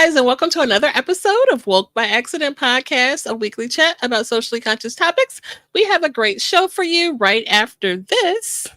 guys, and welcome to another episode of Woke by Accident Podcast, a weekly chat about socially conscious topics. We have a great show for you right after this.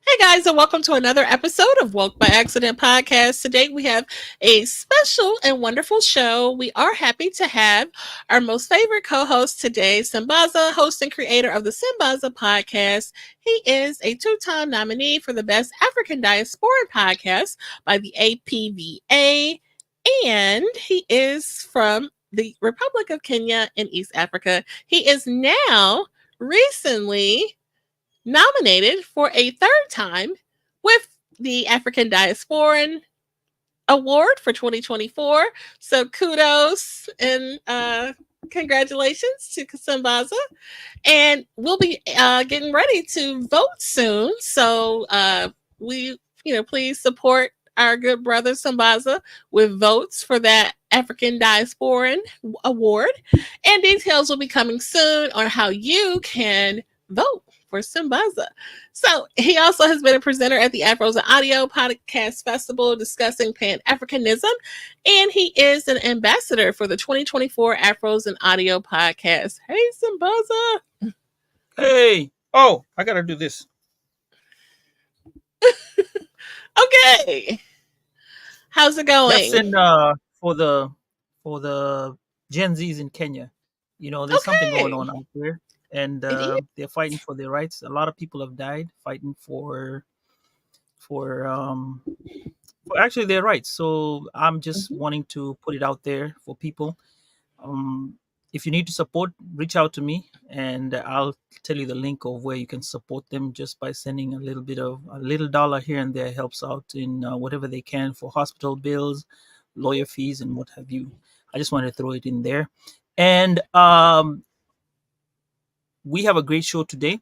Hey guys, and welcome to another episode of Woke by Accident Podcast. Today we have a special and wonderful show. We are happy to have our most favorite co-host today, Sambaza, host and creator of the Sambaza Podcast. He is a two-time nominee for the Best African Diasporan Podcast by the APVA, and he is from the Republic of Kenya in East Africa. He is now recently nominated for a third time with the African Diasporan Award for 2024. So kudos and congratulations to Sambaza. And we'll be getting ready to vote soon. So please support our good brother Sambaza with votes for that African Diasporan Award. And details will be coming soon on how you can vote for Sambaza. So he also has been a presenter at the Afros and Audio Podcast Festival discussing Pan-Africanism, and he is an ambassador for the 2024 Afros and Audio Podcast. Hey, Sambaza. Hey. Oh, I gotta do this. Okay. How's it going? That's in for the Gen Zs in Kenya. You know, there's something going on out there. And they're fighting for their rights. A lot of people have died fighting for actually their rights. So I'm just wanting to put it out there for people. If you need to support, reach out to me, and I'll tell you the link of where you can support them just by sending a little dollar here and there. Helps out in whatever they can for hospital bills, lawyer fees, and what have you. I just wanted to throw it in there. And we have a great show today,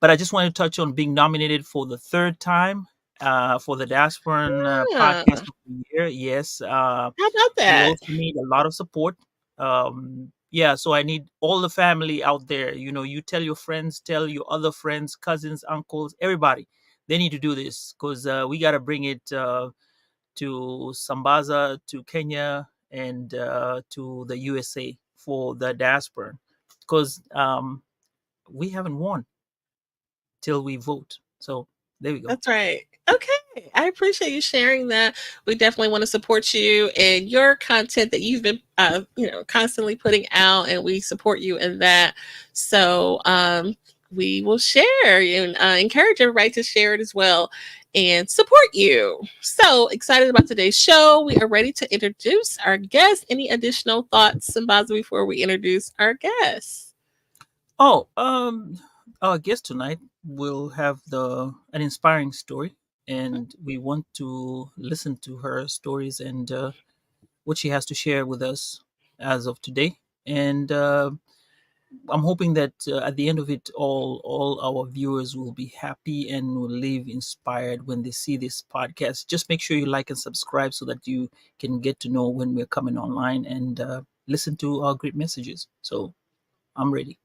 but I just want to touch on being nominated for the third time for the Diasporan Podcast of the Year. Yes. How about that? We also need a lot of support. So I need all the family out there. You know, you tell your friends, tell your other friends, cousins, uncles, everybody. They need to do this because we got to bring it to Sambaza, to Kenya, and to the USA for the diaspora. Because we haven't won till we vote. So there we go. That's right. Okay. I appreciate you sharing that. We definitely want to support you and your content that you've been, constantly putting out, and we support you in that. So we will share and encourage everybody to share it as well and support you. So excited about today's show. We are ready to introduce our guest. Any additional thoughts, Sambaza, before we introduce our guest? Our guest tonight will have an inspiring story, and we want to listen to her stories and what she has to share with us as of today. And I'm hoping that at the end of it, all our viewers will be happy and will leave inspired when they see this podcast. Just make sure you like and subscribe so that you can get to know when we're coming online and listen to our great messages. So I'm ready.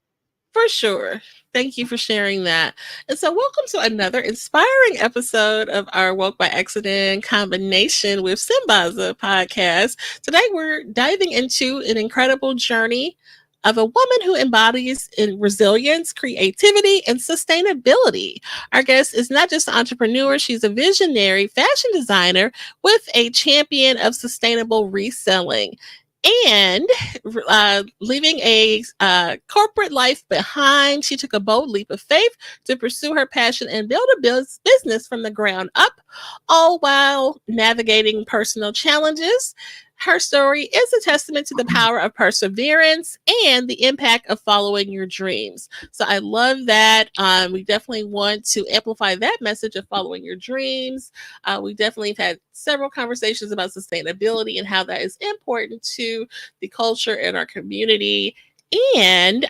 For sure. Thank you for sharing that. And so welcome to another inspiring episode of our Woke by Accident combination with Sambaza Podcast. Today we're diving into an incredible journey of a woman who embodies resilience, creativity, and sustainability. Our guest is not just an entrepreneur, she's a visionary fashion designer with a champion of sustainable reselling. And leaving a corporate life behind, she took a bold leap of faith to pursue her passion and build a business from the ground up all while navigating personal challenges. Her story is a testament to the power of perseverance and the impact of following your dreams. So I love that. We definitely want to amplify that message of following your dreams. We definitely have had several conversations about sustainability and how that is important to the culture and our community. And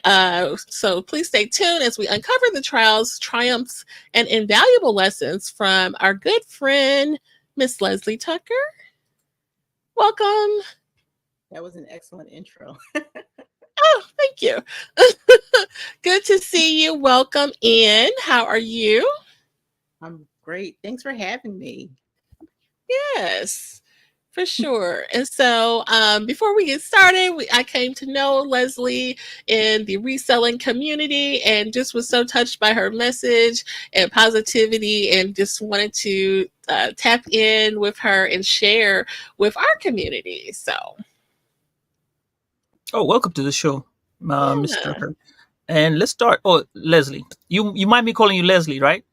so please stay tuned as we uncover the trials, triumphs, and invaluable lessons from our good friend, Miss Leslie Tucker. Welcome. That was an excellent intro. Oh, thank you. Good to see you. Welcome in. How are you? I'm great. Thanks for having me. Yes, for sure. And so, before we get started, I came to know Leslie in the reselling community and just was so touched by her message and positivity, and just wanted to tap in with her and share with our community. So, Oh, welcome to the show, Miss yeah. Tucker. And let's start. Oh, Leslie, you might be calling you Leslie, right?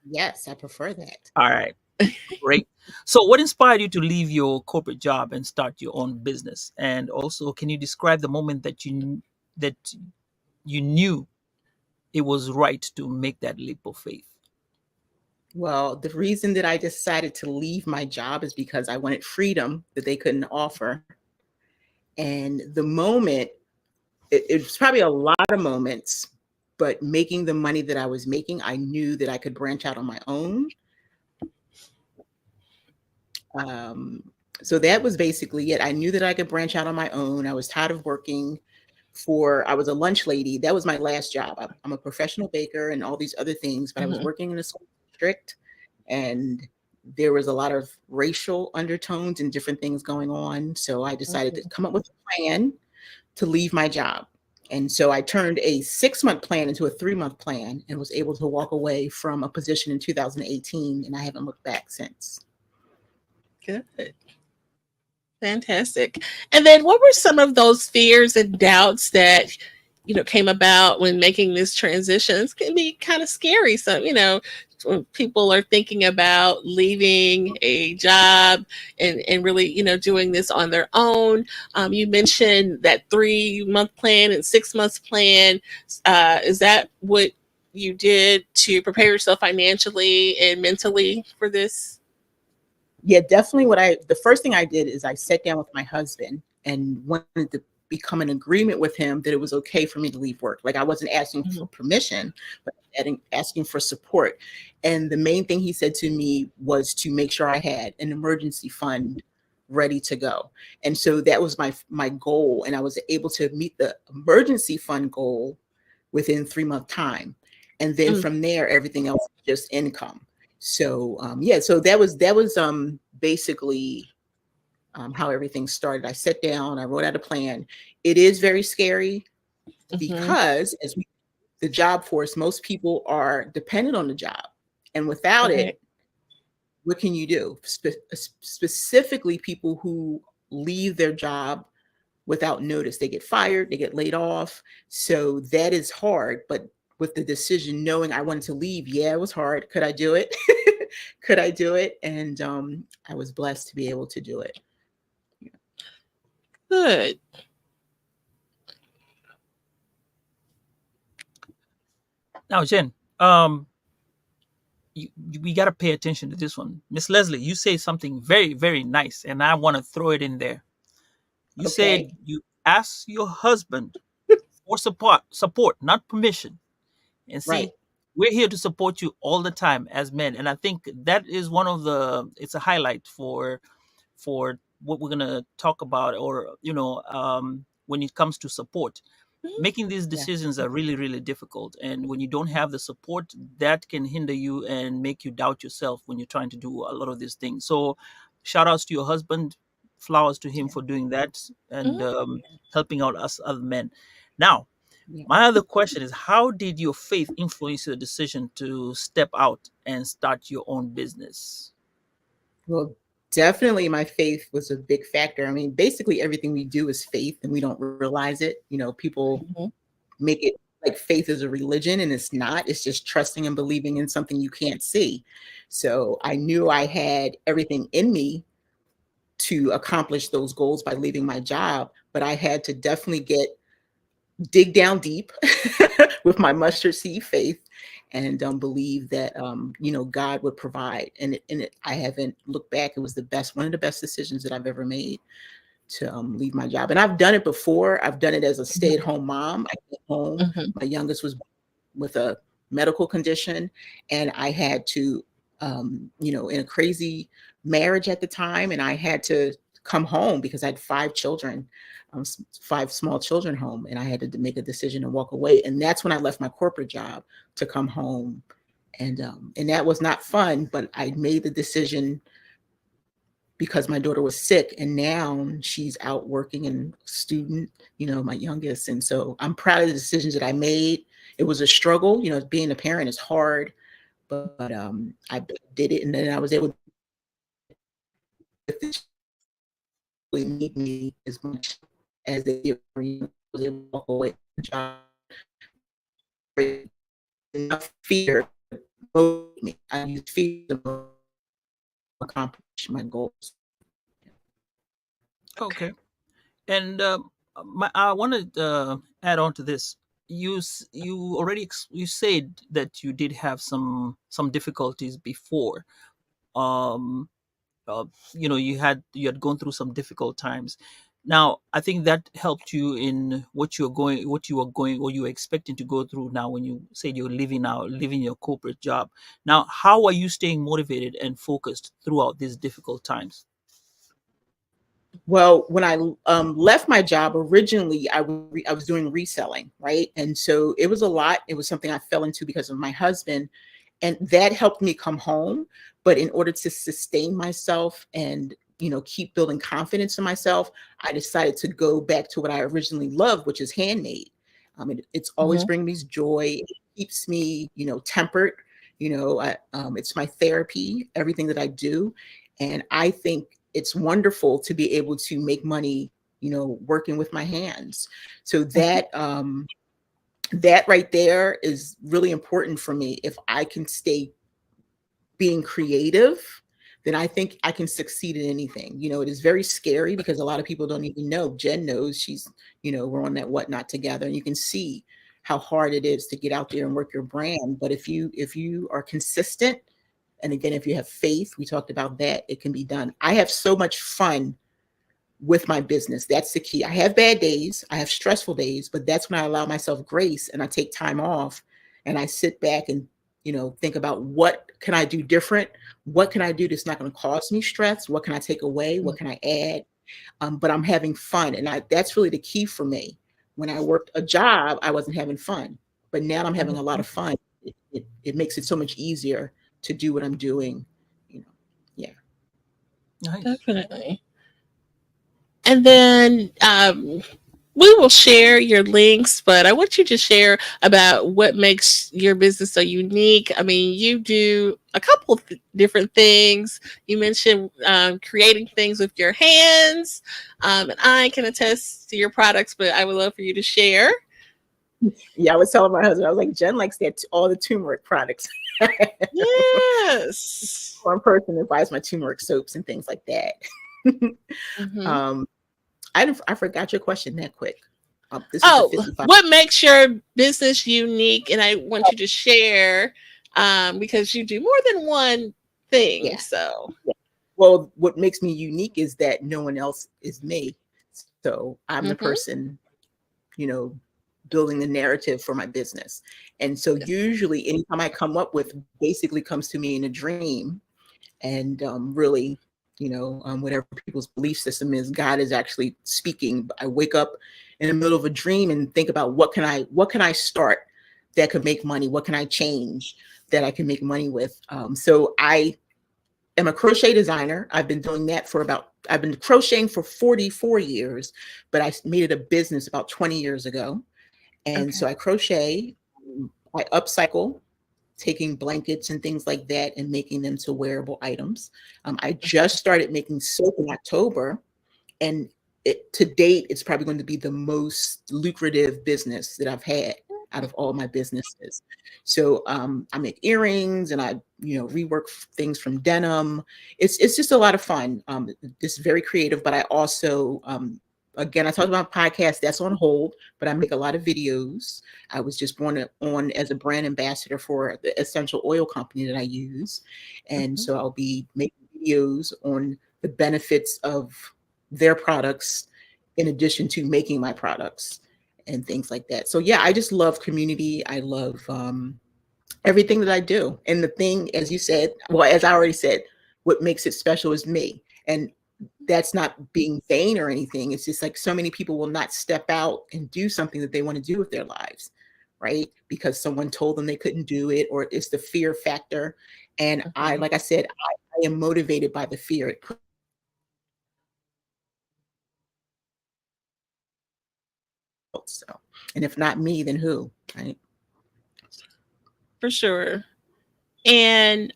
Yes, I prefer that. All right, great. So, what inspired you to leave your corporate job and start your own business? And also, can you describe the moment that you knew it was right to make that leap of faith? Well, the reason that I decided to leave my job is because I wanted freedom that they couldn't offer. And the moment, it was probably a lot of moments, but making the money that I was making, I knew that I could branch out on my own. Um, so that was basically it. I knew that I could branch out on my own. I was tired of working I was a lunch lady. That was my last job. I'm a professional baker and all these other things, but I was Mhm. working in a school district, and there was a lot of racial undertones and different things going on. So I decided to Mhm. come up with a plan to leave my job. And so I turned a 6-month plan into a 3-month plan and was able to walk away from a position in 2018. And I haven't looked back since. Good. Fantastic. And then what were some of those fears and doubts that came about when making this transition? It can be kind of scary. So, when people are thinking about leaving a job and really, doing this on their own. You mentioned that 3-month plan and 6 months plan. Is that what you did to prepare yourself financially and mentally for this? Yeah, definitely the first thing I did is I sat down with my husband and wanted to become an agreement with him that it was okay for me to leave work. Like I wasn't asking for Mhm. permission, but asking for support. And the main thing he said to me was to make sure I had an emergency fund ready to go. And so that was my goal. And I was able to meet the emergency fund goal within 3-month time. And then Mm, from there, everything else is just income. So yeah, so that was basically how everything started. I sat down, I wrote out a plan. It is very scary mhm. because the job force, most people are dependent on the job, and without it, Right. what can you do? Specifically, people who leave their job without notice, they get fired, they get laid off. So that is hard. But with the decision, knowing I wanted to leave, yeah, it was hard. Could I do it? Could I do it? And I was blessed to be able to do it. Good. Now, Jen, we got to pay attention to this one. Miss Leslie, you say something very, very nice, and I want to throw it in there. You Okay. said you asked your husband for support, not permission. And Right. see, we're here to support you all the time as men, and I think that is one of it's a highlight for what we're gonna talk about, or when it comes to support. Mhm. Making these Yeah. decisions are really, really difficult, and when you don't have the support, that can hinder you and make you doubt yourself when you're trying to do a lot of these things. So shout outs to your husband, flowers to him Yeah. for doing that, and Mhm. helping out us other men. Now, Yeah. my other question is, how did your faith influence your decision to step out and start your own business? Well, definitely my faith was a big factor. I mean, basically everything we do is faith and we don't realize it. People Mhm. make it like faith is a religion, and it's not. It's just trusting and believing in something you can't see. So I knew I had everything in me to accomplish those goals by leaving my job, but I had to definitely dig down deep with my mustard seed faith, and believe that God would provide. I haven't looked back. It was one of the best decisions that I've ever made to leave my job. And I've done it before. I've done it as a stay-at-home mom. I came home. Mhm. My youngest was with a medical condition, and I had to, in a crazy marriage at the time, and I had to come home because I had 5 children, 5 small children home, and I had to make a decision and walk away. And that's when I left my corporate job to come home, and that was not fun. But I made the decision because my daughter was sick, and now she's out working and student, my youngest. And so I'm proud of the decisions that I made. It was a struggle, being a parent is hard, but I did it, and then I was able to really need me as much as they did for you. I was able to walk away from the job. Enough fear to motivate me. I used fear to accomplish my goals. Okay. And I want to add on to this. You already you said that you did have some difficulties before. Um, you had gone through some difficult times. Now, I think that helped you in what you were going, or you were expecting to go through. Now, when you said you're leaving your corporate job. Now, how are you staying motivated and focused throughout these difficult times? Well, when I left my job originally, I was doing reselling, right? And so it was a lot. It was something I fell into because of my husband, and that helped me come home. But in order to sustain myself and keep building confidence in myself, I decided to go back to what I originally loved, which is handmade. It's always Mhm. bringing me joy. It keeps me tempered. It's my therapy, everything that I do. And I think it's wonderful to be able to make money working with my hands. So that right there is really important for me. If I can stay being creative, then I think I can succeed in anything. It is very scary because a lot of people don't even know. Jen knows. We're on that whatnot together, and you can see how hard it is to get out there and work your brand. But if you are consistent, and again, if you have faith, we talked about that, it can be done. I have so much fun with my business. That's the key. I have bad days, I have stressful days, but that's when I allow myself grace and I take time off, and I sit back and think about what can I do different? What can I do that's not going to cause me stress? What can I take away? What can I add? But I'm having fun, and that's really the key for me. When I worked a job, I wasn't having fun, but now I'm having a lot of fun. It makes it so much easier to do what I'm doing. You know, yeah. Nice. Definitely. And then we will share your links, but I want you to share about what makes your business so unique. I mean, you do a couple of different things. You mentioned creating things with your hands, and I can attest to your products, but I would love for you to share. Yeah, I was telling my husband, I was like, Jen likes that all the turmeric products. Yes. One person that buys my turmeric soaps and things like that. Hmm. um, I forgot your question that quick. This is the Oh, 55. what makes your business unique? And I want you to share because you do more than one thing. Yeah. So, Yeah. Well, what makes me unique is that no one else is me. So I'm the hmm person, you know, building the narrative for my business. And so usually anytime I come up with basically comes to me in a dream, and really, whatever people's belief system is, God is actually speaking. I wake up in the middle of a dream and think about what can I start that could make money? What can I change that I can make money with? So I am a crochet designer. I've been crocheting for 44 years, but I made it a business about 20 years ago. And okay. so I crochet, I upcycle, taking blankets and things like that and making them to wearable items. I just started making soap in October, and to date, it's probably going to be the most lucrative business that I've had. out of all my businesses. So I make earrings and I, rework things from denim. It's just a lot of fun. Just very creative, but I also again, I talked about podcasts, that's on hold, but I make a lot of videos. I was just on as a brand ambassador for the essential oil company that I use. And Mhm. so I'll be making videos on the benefits of their products in addition to making my products and things like that. So yeah, I just love community. I love everything that I do. And the thing, as you said, well, as I already said, what makes it special is me. And that's not being vain or anything. It's just like so many people will not step out and do something that they want to do with their lives, right? Because someone told them they couldn't do it, or it's the fear factor. And I, Mhm. like I said, I am motivated by the fear. It puts out. So, and if not me, then who, right? For sure. And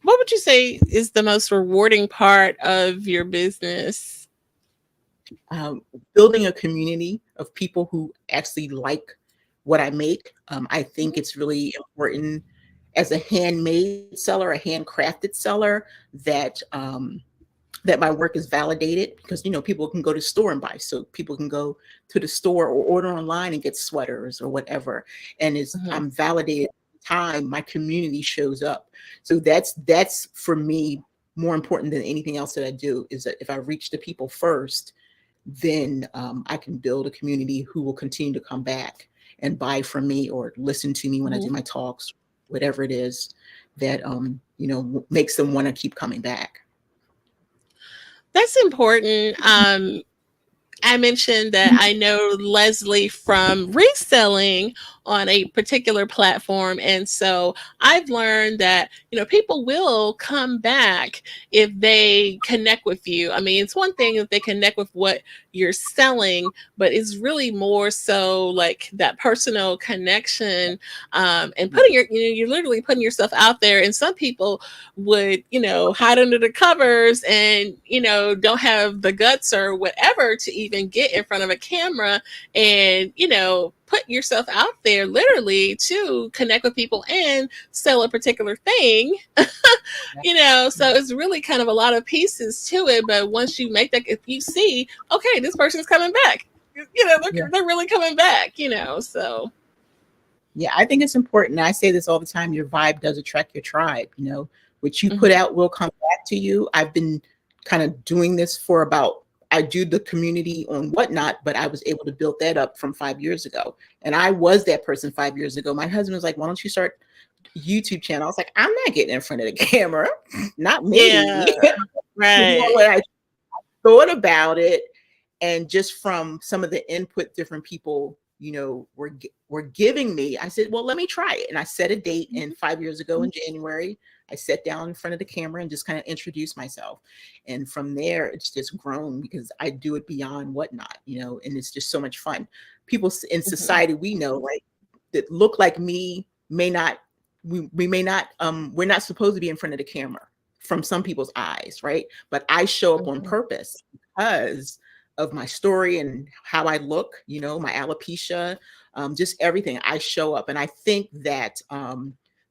what would you say is the most rewarding part of your business? um, Building a community of people who actually like what I make. I think it's really important as a handmade seller, a handcrafted seller, that that my work is validated, because people can go to the store and buy. So people can go to the store or order online and get sweaters or whatever, and it's Mhm. I'm validated. Time my community shows up, so that's for me more important than anything else that I do, is that if I reach the people first, then I can build a community who will continue to come back and buy from me or listen to me when I do Mhm. my talks, whatever it is that makes them want to keep coming back. That's important. I mentioned that I know Leslie from reselling on a particular platform. And so I've learned that, people will come back if they connect with you. I mean, it's one thing if they connect with what you're selling, but it's really more so like that personal connection, and Yeah, you're literally putting yourself out there. And some people would, hide under the covers and, don't have the guts or whatever to even get in front of a camera and, put yourself out there literally to connect with people and sell a particular thing. So it's really kind of a lot of pieces to it. But once you make that, if you see, okay, this person is coming back, yeah, they're really coming back, so. yeah. I think it's important. I say this all the time. Your vibe does attract your tribe. What you put Mhm. out will come back to you. I've been kind of doing this for about. I do the community on Whatnot, but I was able to build that up from 5 years ago. And I was that person 5 years ago. My husband was like, "Why don't you start a YouTube channel?" I was like, "I'm not getting in front of the camera, not me." Yeah, right. When I thought about it, and just from some of the input different people were giving me, I said, well, let me try it. And I set a date, and 5 years ago in January, I sat down in front of the camera and just kind of introduced myself. And from there, it's just grown, because I do it beyond Whatnot, and it's just so much fun. People in Mhm. society, we know, right, that look like me may not, we may not, we're not supposed to be in front of the camera from some people's eyes, right? But I show up on Mhm. purpose because of my story and how I look, my alopecia, just everything. I show up, and I think that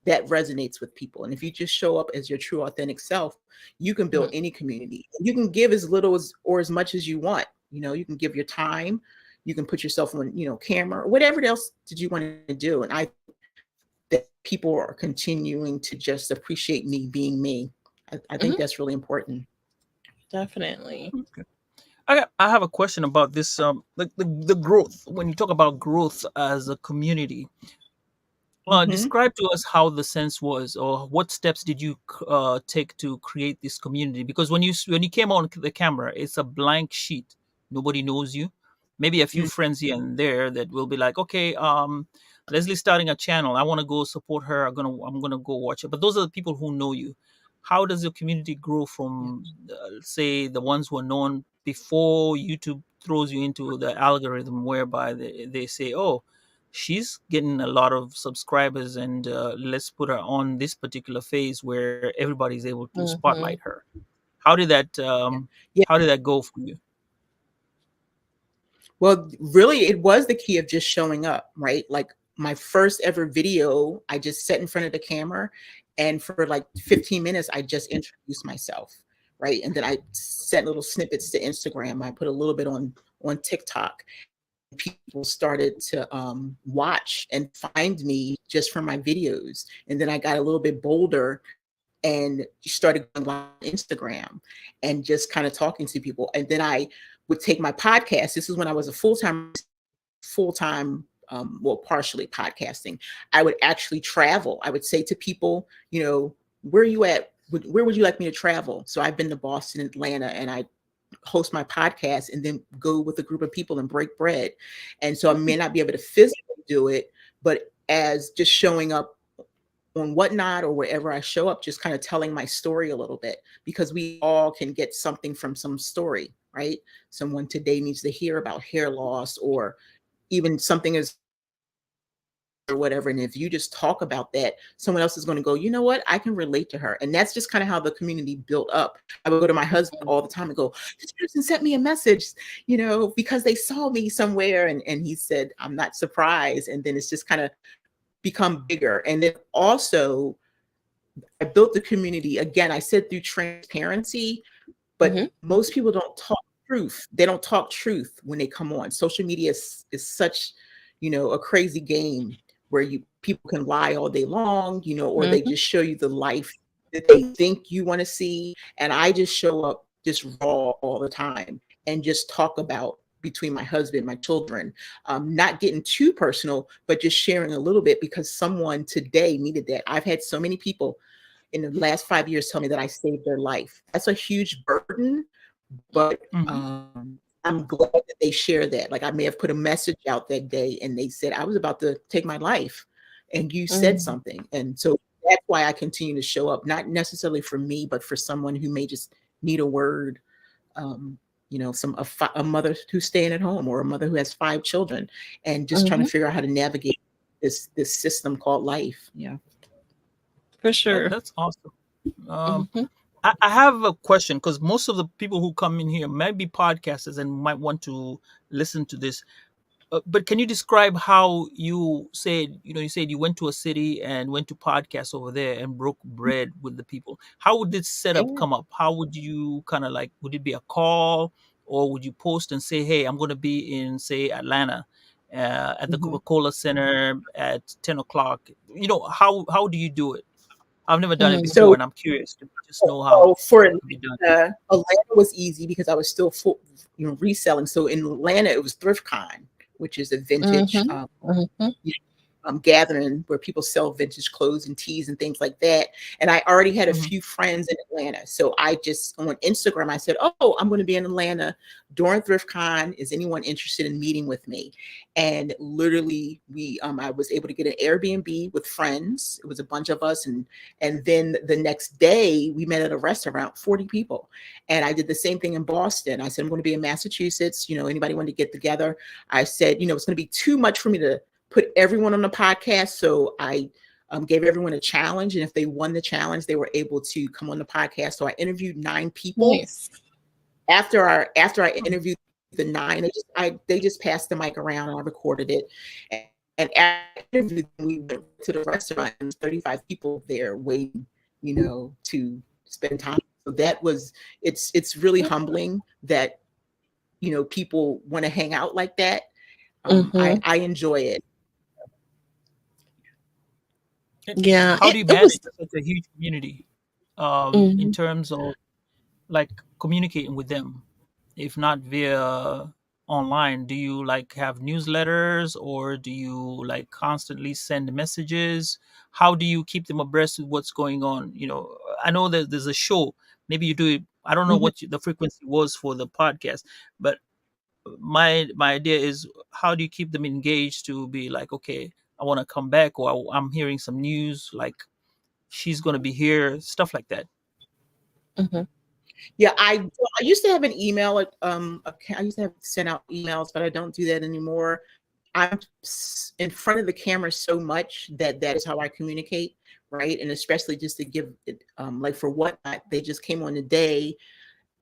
that resonates with people. And if you just show up as your true, authentic self, you can build Mhm. any community. You can give as little as or as much as you want. You can give your time. You can put yourself on, camera, or whatever else did you want to do. And I think that people are continuing to just appreciate me being me. I think Mhm. that's really important. Definitely. Okay. I have a question about this. The growth. When you talk about growth as a community, Hmm. describe to us how the sense was, or what steps did you take to create this community? Because when you came on the camera, it's a blank sheet. Nobody knows you. Maybe a few friends here and there that will be like, okay, Leslie's starting a channel. I want to go support her. I'm gonna go watch it. But those are the people who know you. How does your community grow from, say, the ones who are known before YouTube throws you into the algorithm, whereby they say, oh, she's getting a lot of subscribers, and let's put her on this particular phase where everybody's able to spotlight Mhm. her. How did that Yeah. Yeah. go for you? Well, really, it was the key of just showing up, right? Like my first ever video, I just sat in front of the camera, and for like 15 minutes, I just introduced myself, right? And then I sent little snippets to Instagram. I put a little bit on TikTok, and people started to watch and find me just from my videos. And then I got a little bit bolder and started going live on Instagram and just kind of talking to people. And then I would take my podcast. This is when I was a full-time, well, partially podcasting. I would actually travel. I would say to people, where are you at? Where would you like me to travel? So I've been to Boston, Atlanta, and I host my podcast and then go with a group of people and break bread. And so I may not be able to physically do it, but as just showing up on Whatnot or wherever I show up, just kind of telling my story a little bit, because we all can get something from some story, right? Someone today needs to hear about hair loss, or even something as or whatever. And if you just talk about that, someone else is going to go, you know what, I can relate to her. And that's just kind of how the community built up. I would go to my husband all the time and go, this person sent me a message, because they saw me somewhere. And he said, I'm not surprised. And then it's just kind of become bigger. And then also I built the community. Again, I said through transparency, but most people don't talk truth. They don't talk truth when they come on. Social media is such, a crazy game where people can lie all day long, or they just show you the life that they think you want to see. And I just show up just raw all the time and just talk about between my husband, my children, not getting too personal, but just sharing a little bit, because someone today needed that. I've had so many people in the last 5 years tell me that I saved their life. That's a huge burden, but I'm glad that they share that. Like, I may have put a message out that day and they said, I was about to take my life and you said something. And so that's why I continue to show up, not necessarily for me, but for someone who may just need a word. A mother who's staying at home, or a mother who has 5 children, and just trying to figure out how to navigate this system called life. Yeah. For sure. That's awesome. I have a question, because most of the people who come in here might be podcasters and might want to listen to this. But can you describe how you said you went to a city and went to podcast over there and broke bread with the people? How would this setup come up? How would you kind of would it be a call, or would you post and say, hey, I'm going to be in, say, Atlanta at the Coca-Cola Center at 10 o'clock? How do you do it? I've never done it before, So, and I'm curious to just know how for it can be done. Atlanta was easy because I was still full, reselling. So in Atlanta, it was ThriftCon, which is a vintage gathering where people sell vintage clothes and teas and things like that. And I already had a few friends in Atlanta. So I just, on Instagram, I said, oh, I'm going to be in Atlanta during ThriftCon. Is anyone interested in meeting with me? And literally I was able to get an Airbnb with friends. It was a bunch of us. And then the next day we met at a restaurant, 40 people. And I did the same thing in Boston. I said, I'm going to be in Massachusetts. Anybody want to get together? I said, it's going to be too much for me to put everyone on the podcast. So I gave everyone a challenge. And if they won the challenge, they were able to come on the podcast. So I interviewed 9 people. Nice. After I interviewed the 9, they just passed the mic around and I recorded it. And after I interviewed them, we went to the restaurant, and 35 people there waiting, to spend time. So it's really humbling that, people want to hang out like that. I enjoy it. Yeah. How do you manage such a huge community in terms of communicating with them? If not via online, do you have newsletters, or do you constantly send messages? How do you keep them abreast with what's going on? I know that there's a show. Maybe you do it. I don't know what the frequency was for the podcast, but my idea is, how do you keep them engaged to be okay, I want to come back, or I'm hearing some news, she's going to be here, stuff like that. Yeah, I used to have an email. I used to have sent out emails, but I don't do that anymore. I'm in front of the camera so much that is how I communicate, right? And especially just to give it, for Whatnot, they just came on today,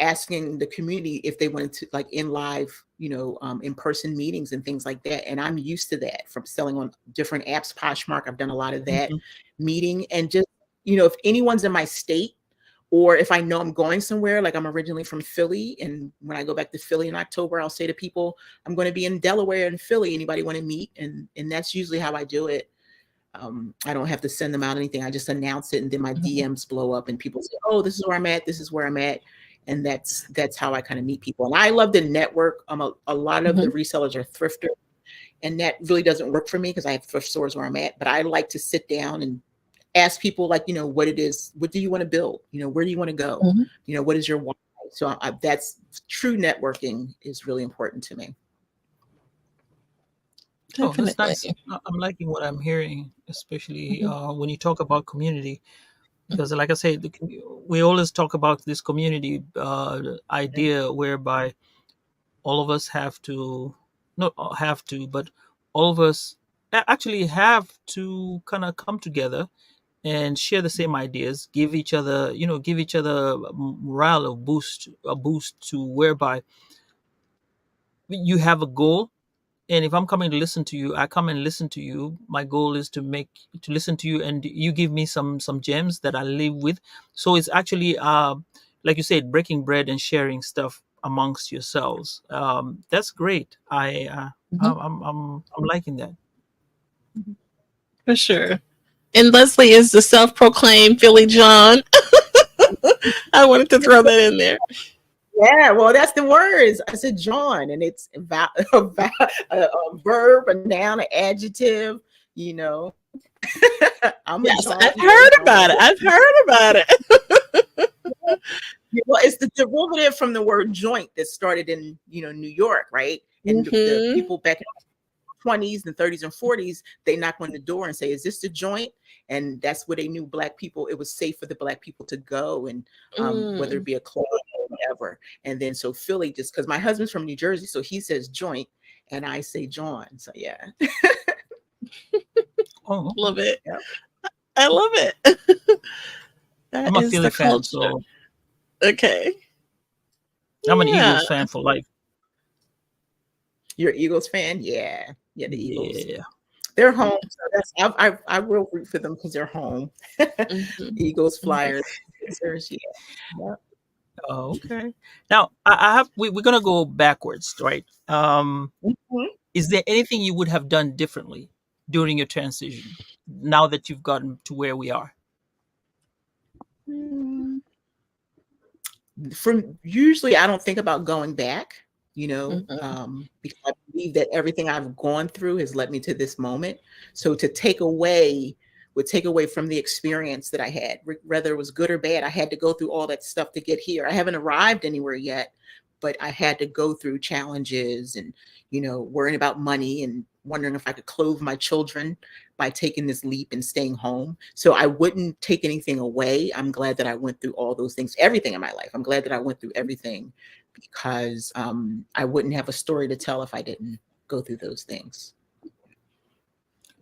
asking the community if they wanted to like in live, in-person meetings and things like that. And I'm used to that from selling on different apps. Poshmark, I've done a lot of that Mhm. meeting. And just, if anyone's in my state, or if I know I'm going somewhere, like I'm originally from Philly, and when I go back to Philly in October, I'll say to people, I'm going to be in Delaware and Philly. Anybody want to meet? And that's usually how I do it. I don't have to send them out anything. I just announce it, and then my DMs blow up, and people say, "Oh, this is where I'm at. This is where I'm at," and that's how I kind of meet people. And I love the network. A lot of the Mhm. resellers are thrifters, and that really doesn't work for me because I have thrift stores where I'm at. But I like to sit down and ask people, like, what it is. What do you want to build? Where do you want to go? Mhm. What is your why? So that's true networking is really important to me. Oh, that's nice. Definitely. I'm liking what I'm hearing, especially Mhm. when you talk about community. Because, like I said, we always talk about this community idea whereby all of us have to, not have to, but all of us actually have to kind of come together and share the same ideas, give each other morale, a boost to whereby you have a goal. And if I'm coming to listen to you, I come and listen to you. My goal is to listen to you, and you give me some gems that I live with. So it's actually like you said, breaking bread and sharing stuff amongst yourselves. That's great. Mhm. I'm liking that. For sure. And Leslie is the self-proclaimed Philly John. I wanted to throw that in there. Yeah, well, that's the words. I said John, and it's a verb, a noun, an adjective. You know, I'm a Yes, John I've Pierre heard John. about it. I've heard about it. Well, it's the derivative from the word joint that started in New York, right? And the Mhm. people back in the 20s and 30s and 40s, they knock on the door and say, "Is this the joint?" And that's where they knew Black people. It was safe for the Black people to go, and whether it Mm. be a club or whatever. And then so Philly, just because my husband's from New Jersey, so he says joint, and I say John. So yeah, Oh, okay. Love it. yeah. I love it. I'm That a is Philly the fan, culture. so Okay. I'm an Yeah. Eagles fan for life. You're an Eagles fan, yeah, yeah. The Eagles, Yeah. they're home. So that's I will root for them because they're home. Mhm. Eagles, Mhm. Flyers, Sixers, yeah. Yeah. Oh, okay. Now I have we're gonna go backwards, right? Mhm. Is there anything you would have done differently during your transition now that you've gotten to where we are? Mm, From usually, I don't think about going back, Mhm. because I believe that everything I've gone through has led me to this moment. So to take away would take away from the experience that I had, whether it was good or bad. I had to go through all that stuff to get here. I haven't arrived anywhere yet, but I had to go through challenges and, worrying about money and wondering if I could clothe my children by taking this leap and staying home. So I wouldn't take anything away. I'm glad that I went through all those things, everything in my life. I'm glad that I went through everything because I wouldn't have a story to tell if I didn't go through those things.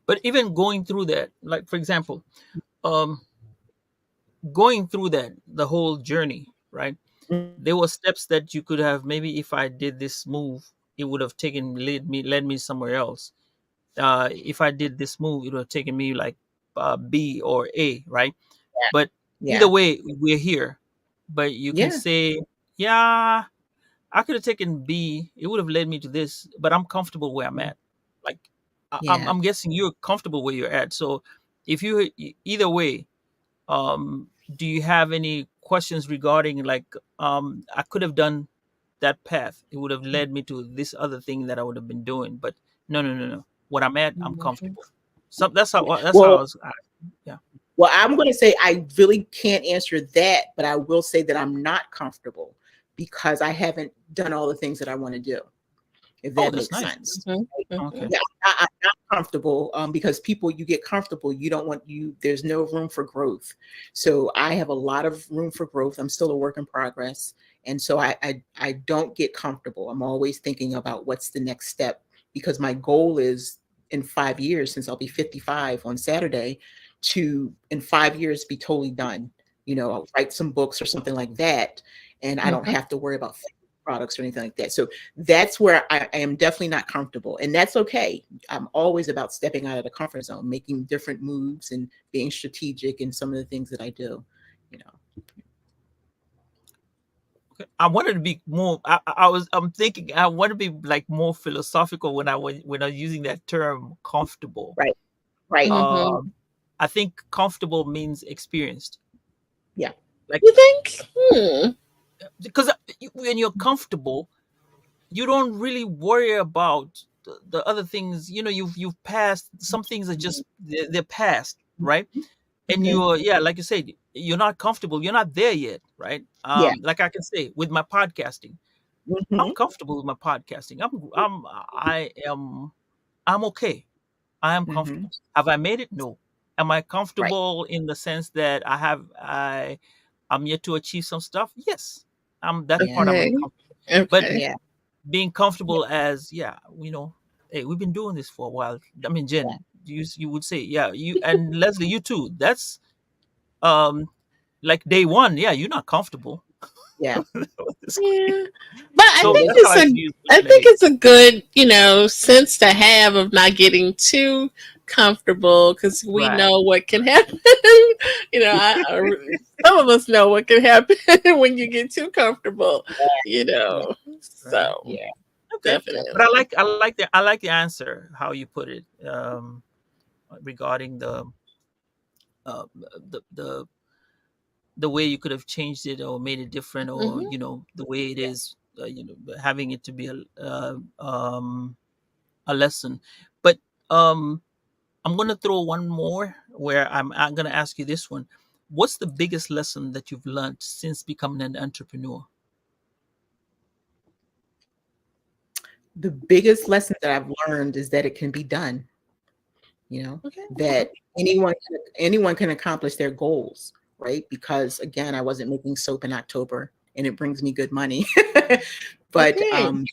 But even going through that, like for example, um, going through that the whole journey, right? There were steps that you could have maybe if I did this move, it would have taken led me somewhere else. If I did this move, it would have taken me like B or A, right? But either Yeah. way, we're here. But you can Yeah. say, yeah, I could have taken B. It would have led me to this, but I'm comfortable where I'm Yeah. at. Like, Yeah. I'm guessing you're comfortable where you're at. So, if you either way, do you have any questions regarding like, I could have done that path. It would have led me to this other thing that I would have been doing. But no, no, no, no. What I'm at, I'm Mhm. comfortable. So that's how I Well, was. Yeah. I'm going to say I really can't answer that, but I will say that I'm not comfortable because I haven't done all the things that I want to do, if Oh, that that's makes nice. sense. Mhm. Okay. Mhm. Yeah, I'm not comfortable because people, you get comfortable, you don't want you. There's no room for growth. So I have a lot of room for growth. I'm still a work in progress, and so I don't get comfortable. I'm always thinking about what's the next step because my goal is in 5 years, since I'll be 55 on Saturday, to in 5 years be totally done. I'll write some books or something like that, and I don't Mhm. have to worry about products or anything like that. So that's where I am definitely not comfortable, and that's okay. I'm always about stepping out of the comfort zone, making different moves, and being strategic in some of the things that I do. You know, I wanted to be more. I'm thinking. I want to be like more philosophical when I was using that term comfortable. right, right, Mhm. Um, I think comfortable means experienced. yeah, Like You think? Hmm. because when you're comfortable, you don't really worry about the other things. You've passed. Some things are just they're past, right? And hmm you're, yeah, like you said, you're not comfortable. You're not there yet, right? yeah, Like I can say with my podcasting, I'm hmm comfortable with my podcasting. I'm okay. I am hmm comfortable. Have I made it? No. Am I right, comfortable in the sense that I'm yet to achieve some stuff? Yes. That yeah, part I'm Okay. uncomfortable. But Okay. yeah, being comfortable as, yeah, hey, we've been doing this for a while. I mean, yeah, Jen, you would say, yeah, you and Leslie, you too. That's um like day one, yeah, you're not comfortable. yeah, Yeah. But I yeah. So think that's how it's I a view I looking at think it. it's a good, sense to have of not getting too comfortable because we Right. know what can happen. Some of us know what can happen when you get too comfortable, Yeah, Right. So yeah, Okay. But definitely. I like the answer how you put it, regarding uh, the the way you could have changed it or made it different, or Hmm. the way it yeah. is, having it to be a lesson. But um I'm going to throw one more where I'm going to ask you this one. What's the biggest lesson that you've learned since becoming an entrepreneur? The biggest lesson that I've learned is that it can be done. Okay. That anyone can accomplish their goals, right? Because again, I wasn't making soap in October, and it brings me good money. But Okay.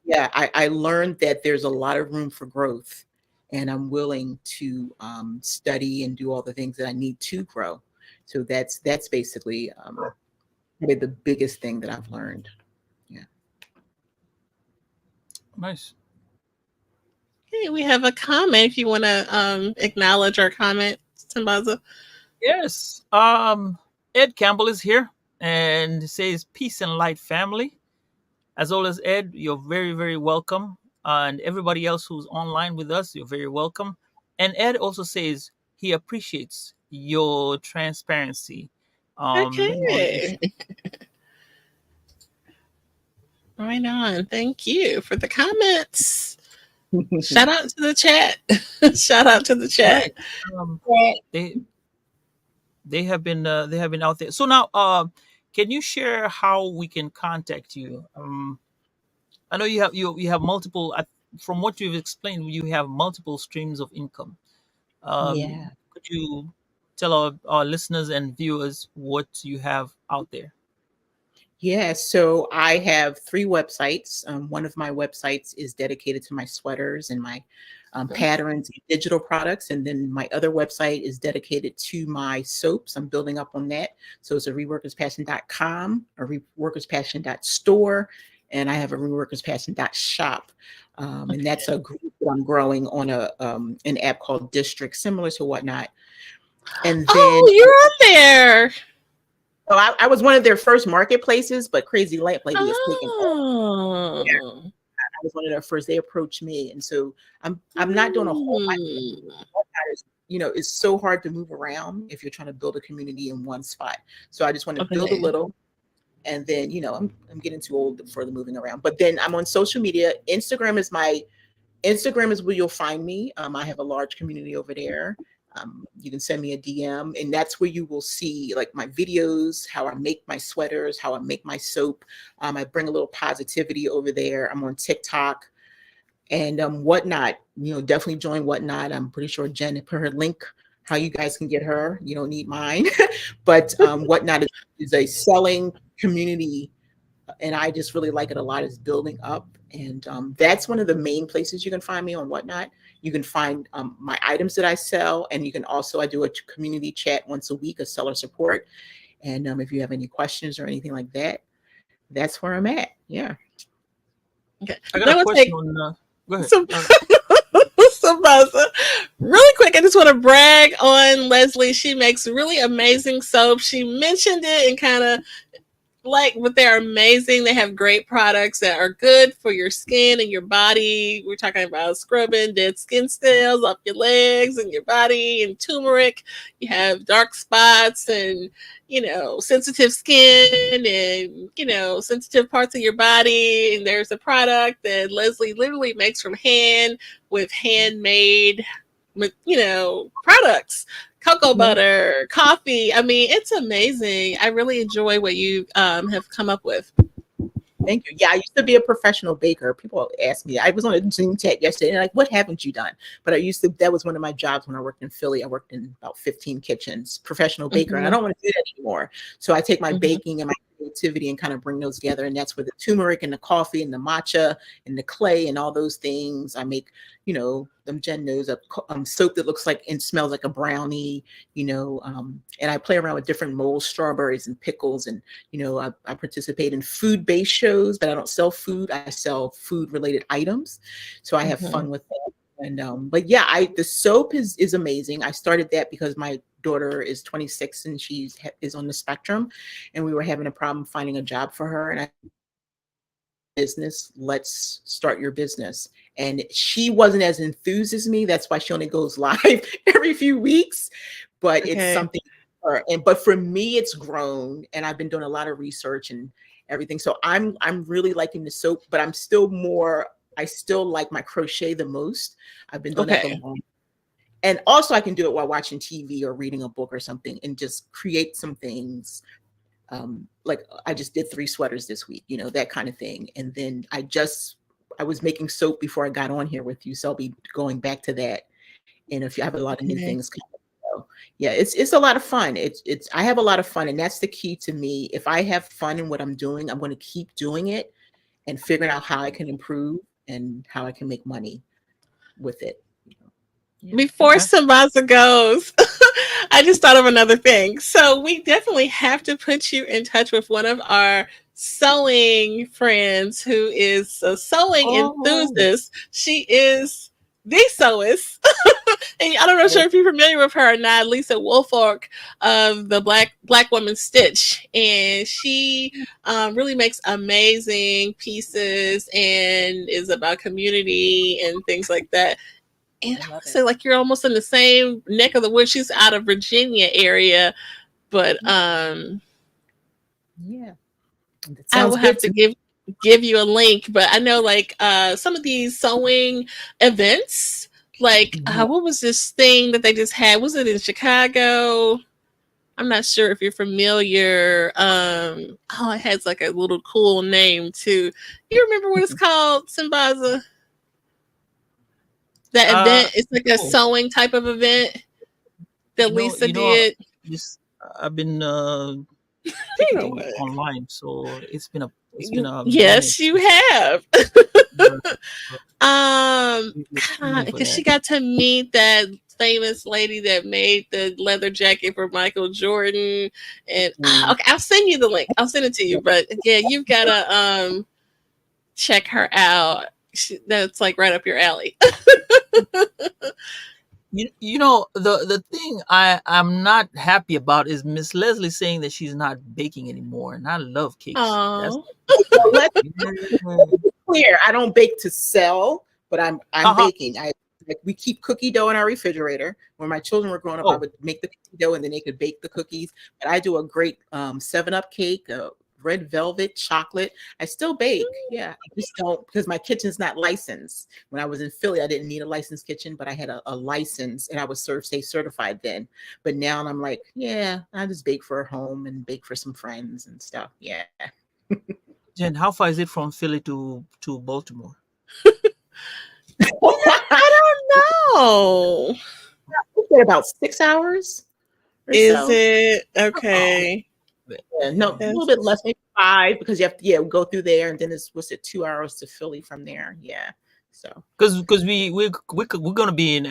yeah, I learned that there's a lot of room for growth, and I'm willing to study and do all the things that I need to grow. So that's basically probably the biggest thing that I've learned. Yeah. Nice. Okay, we have a comment if you want to acknowledge our comment, Sambaza. Yes. Ed Campbell is here and says peace and light family. As always, Ed, you're very, very welcome. And everybody else who's online with us, you're very welcome. And Ed also says he appreciates your transparency on the issue. Okay. Right on. Thank you for the comments. Shout out to the chat. Shout out to the chat. Right. Um, Right. they they have been out there. So now, can you share how we can contact you? I know you have multiple. From what you've explained, you have multiple streams of income. Yeah. Could you tell our listeners and viewers what you have out there? Yeah, so I have three websites. One of my websites is dedicated to my sweaters and my patterns and digital products. And then my other website is dedicated to my soaps. I'm building up on that. So it's a reworkerspassion.com, a reworkerspassion.store, and I have a reworkerspassion.shop. And that's a group that I'm growing on an app called District, similar to Whatnot. And then Oh, you're on there. so I was one of their first marketplaces, but Crazy Lamp Lady has taken all. Yeah, Oh. I was one of their first. They approached me, and so I'm not doing a whole lot. Mm. It's so hard to move around if you're trying to build a community in one spot. So I just want to build a Okay. little, and then I'm getting too old for the moving around. But then I'm on social media. Instagram is where you'll find me. I have a large community over there. You can send me a DM, and that's where you will see like my videos, how I make my sweaters, how I make my soap. I bring a little positivity over there. I'm on TikTok and Whatnot. Definitely join Whatnot. I'm pretty sure Jen put her link how you guys can get her. You don't need mine, but Whatnot is a selling community, and I just really like it a lot. Is building up, and that's one of the main places you can find me on Whatnot. You can find my items that I sell, and you can also I do a community chat once a week, a seller support, And if you have any questions or anything like that, that's where I'm at. Yeah. Okay. I got Then a we'll question take on. Go ahead. some Sambaza. Really quick, I just want to brag on Leslie. She makes really amazing soap. She mentioned it and kind of but they're amazing. They have great products that are good for your skin and your body. We're talking about scrubbing dead skin cells off your legs and your body, and turmeric. You have dark spots and sensitive skin and sensitive parts of your body. And there's a product that Leslie literally makes from hand with handmade products, cocoa Yeah. butter, coffee. I mean, it's amazing. I really enjoy what you have come up with. Thank you. Yeah, I used to be a professional baker. People ask me, I was on a Zoom chat yesterday, and like, what haven't you done? But that was one of my jobs when I worked in Philly. I worked in about 15 kitchens, professional baker, and I Mm-hmm. don't want to do that anymore. So I take my Mm-hmm. baking and my creativity and kind of bring those together. And that's where the turmeric and the coffee and the matcha and the clay and all those things. I make, them Jen knows, a soap that looks like and smells like a brownie, and I play around with different molds, strawberries and pickles. And I participate in food-based shows, but I don't sell food. I sell food-related items. So I have Mm-hmm. fun with that. And but yeah, the soap is amazing. I started that because my daughter is 26 and is on the spectrum, and we were having a problem finding a job for her. And I business, let's start your business. And she wasn't as enthused as me. That's why she only goes live every few weeks. But it's Okay. something for her. But for me, it's grown, and I've been doing a lot of research and everything. So I'm really liking the soap, but I still like my crochet the most. I've been doing that the Okay. longest. And also I can do it while watching TV or reading a book or something and just create some things. Like I just did 3 sweaters this week, that kind of thing. And then I was making soap before I got on here with you. So I'll be going back to that. And if you have a lot of new Okay. things coming. So yeah, it's a lot of fun. I have a lot of fun. And that's the key to me. If I have fun in what I'm doing, I'm going to keep doing it and figuring out how I can improve and how I can make money with it. Yeah. Before Okay. Sambaza goes, I just thought of another thing. So we definitely have to put you in touch with one of our sewing friends who is a sewing Oh, enthusiast. She is the sewist. And I don't know oh, sure if you're familiar with her or not, Lisa Wolfork of the Black Woman Stitch. And she really makes amazing pieces and is about community and things like that. And I I want love to it. say like you're almost in the same neck of the woods. She's out of Virginia area, but Yeah, that I sounds will good have to to me. give you a link. But I know like some of these sewing events, like Yeah. what was this thing that they just had? Was it in Chicago? I'm not sure if you're familiar. Oh, it has like a little cool name too. You remember what it's called, Sambaza? That Uh, event? It's like a oh, sewing type of event that Lisa you know, did. this I've been You know picketing what? online, so it's been a minute Yes, you since have. uh, uh, we were training for Because that. she got to meet that famous lady that made the leather jacket for Michael Jordan, and Mm. okay, I'll send you the link. I'll send it to you. But yeah, you've gotta check her out. That's like right up your alley. The thing I'm not happy about is Miss Leslie saying that she's not baking anymore, and I love cakes. That's Oh, Well, let's yeah. be clear. I don't bake to sell, but I'm Uh-huh. baking. We keep cookie dough in our refrigerator. When my children were growing up, I Oh, would make the cookie dough and then they could bake the cookies. But I do a great 7-Up cake, red velvet chocolate. I still bake. Yeah, I just don't because my kitchen's not licensed. When I was in Philly, I didn't need a licensed kitchen, but I had a license and I was stay certified then. But now I'm like, yeah, I just bake for home and bake for some friends and stuff. Yeah. Jen, how far is it from Philly to Baltimore? I don't know. About 6 hours or Is so. it Oh, okay? Yeah, no, a little bit Yes. less, maybe 5, because you have to go through there, and then it's what's it, 2 hours to Philly from there. Yeah, so because we're gonna be in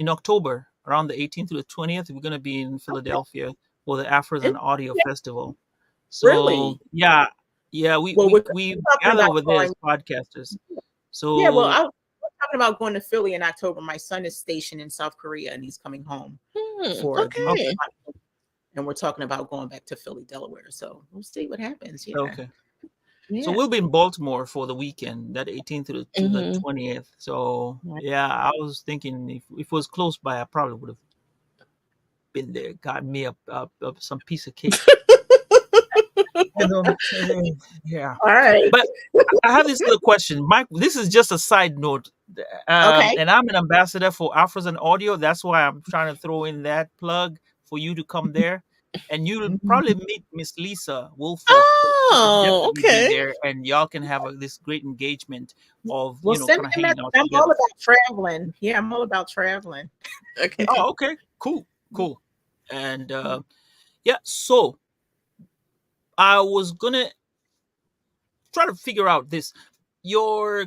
October around the 18th to the 20th. We're gonna be in okay, Philadelphia for the Afros It's, and Audio yeah, Festival. So really. yeah, Well, we we're talking gather about over there as going. podcasters. Yeah, well, So we're talking about going to Philly in October. My son is stationed in South Korea, and he's coming home for the. okay, Okay. And we're talking about going back to Philly, Delaware. So we'll see what happens. Yeah, okay. So yeah. we'll be in Baltimore for the weekend, that 18th to the Hmm. 20th. So Right. yeah, I was thinking if it was close by, I probably would have been there, got me some piece of cake. You know what I'm saying? Yeah. All right. But I have this little question, Mike. This is just a side note, Okay. and I'm an ambassador for Afros and Audio. That's why I'm trying to throw in that plug for you to come there, and you'll Mhm. probably meet Miss Lisa Wolfork. She will Oh, definitely be okay. there, and y'all can have this great engagement of Well, send kind me of a hanging message. out I'm all together. about traveling. Yeah, I'm all about traveling. Okay. Oh, okay, cool. And yeah, so I was gonna try to figure out this your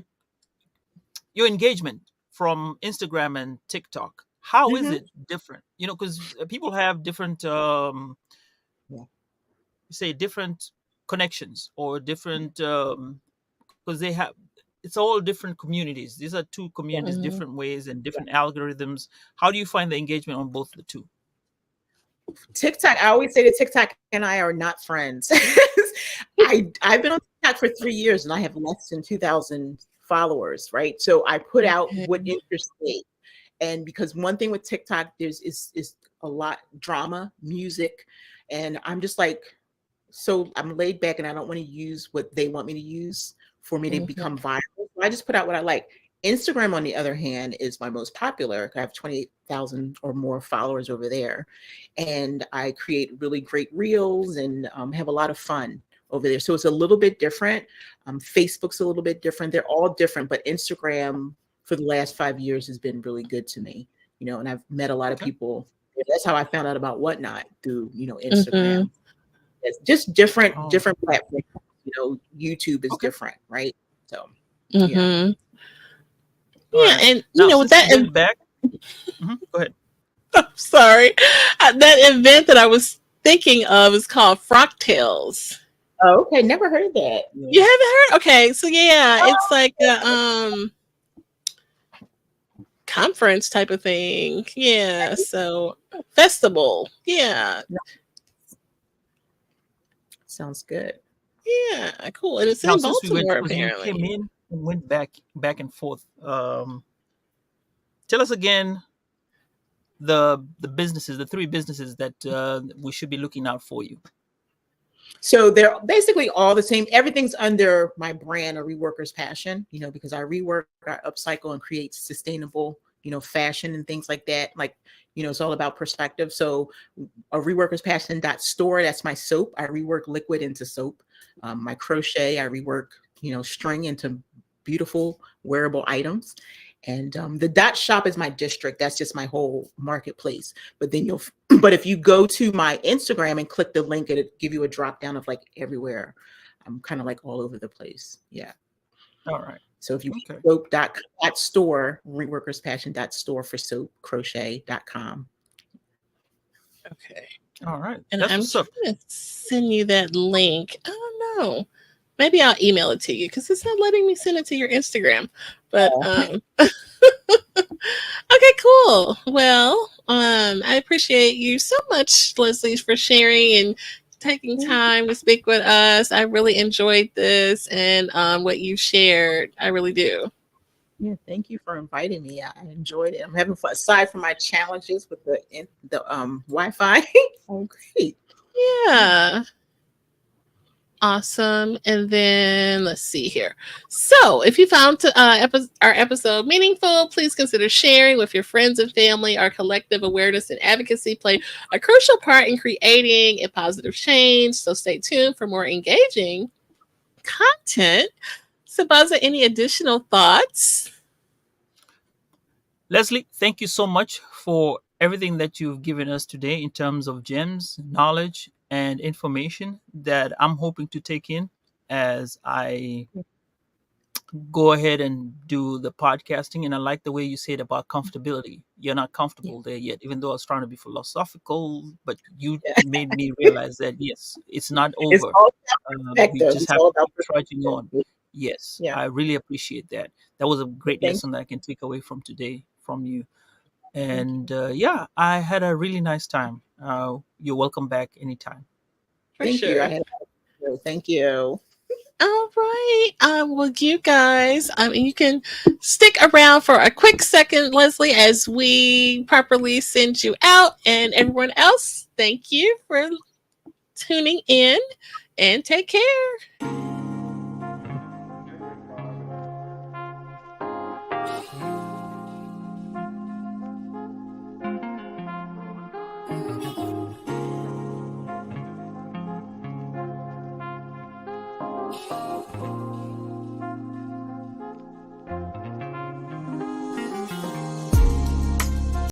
your engagement from Instagram and TikTok. How is Hmm. it different? Because people have different, Yeah. say, different connections or different, because they have. It's all different communities. These are two communities, Hmm. different ways and Yeah. different algorithms. How do you find the engagement on both the two? TikTok. I always say that TikTok and I are not friends. I've been on TikTok for 3 years and I have less than 2,000 followers. Right. So I put out what Okay. interests me. And because one thing with TikTok, is a lot drama, music, and I'm just like, so I'm laid back and I don't want to use what they want me to use for me to Hmm. become viral. So I just put out what I like. Instagram, on the other hand, is my most popular. I have 28,000 or more followers over there. And I create really great reels and have a lot of fun over there. So it's a little bit different. Facebook's a little bit different. They're all different, but Instagram for the last 5 years has been really good to me, and I've met a lot of Okay. people. That's how I found out about Whatnot through, Hmm. Instagram. It's just different Oh, platforms. YouTube is okay. different, right? So, yeah. Hmm. All Yeah, right. and Now, with since that, you went back, go ahead. I'm sorry, that event that I was thinking of is called Frocktails. Oh, okay. Never heard of that. You Yeah. haven't heard? Okay, so yeah, it's Oh, like a conference type of thing. Yeah, so festival. Yeah, no, sounds good. yeah, cool. And it's Now, in since we went, Baltimore because you came apparently. in and went back and forth, tell us again the businesses, the three businesses that we should be looking out for you. So they're basically all the same. Everything's under my brand, a reworker's passion, because I rework, I upcycle and create sustainable, fashion and things like that. Like, it's all about perspective. So a reworker's passion store, that's my soap. I rework liquid into soap. My crochet, I rework, string into beautiful wearable items. And the dot shop is my district. That's just my whole marketplace. But then but if you go to my Instagram and click the link, it'll give you a drop down of like everywhere. I'm kind of like all over the place. Yeah. All right. So if you Okay. soap dot store, reworkers passion dot store for soap crochet.com. Okay. All right. And That's I'm what's up. trying to send you that link. I don't know. Maybe I'll email it to you because it's not letting me send it to your Instagram. But Oh, okay, cool. Well, I appreciate you so much, Leslie, for sharing and taking time to speak with us. I really enjoyed this and what you shared. I really do. yeah, thank you for inviting me. I enjoyed it. I'm having fun. Aside from my challenges with the Wi-Fi, oh great. Yeah. Yeah. Awesome. And then let's see here. So, if you found our episode meaningful, please consider sharing with your friends and family. Our collective awareness and advocacy play a crucial part in creating a positive change. So, stay tuned for more engaging content. Sabaza, any additional thoughts? Leslie, thank you so much for everything that you've given us today in terms of gems, knowledge, and information that I'm hoping to take in as I go ahead and do the podcasting. And I like the way you said about comfortability. You're not Yeah. comfortable there yet, even though I was trying to be philosophical, but you Yeah. made me realize that yes, it's not It's over. all about We perspective. just It's have all to about keep trudging perspective. on. Yes, Yeah. I really appreciate that. That was a great Thank lesson that I can take away from today from you. thank And you. yeah, I had a really nice time. You're welcome back anytime. For Thank you. I sure. had thank you. All right. Well, you guys, you can stick around for a quick second, Leslie, as we properly send you out. And everyone else, thank you for tuning in and take care.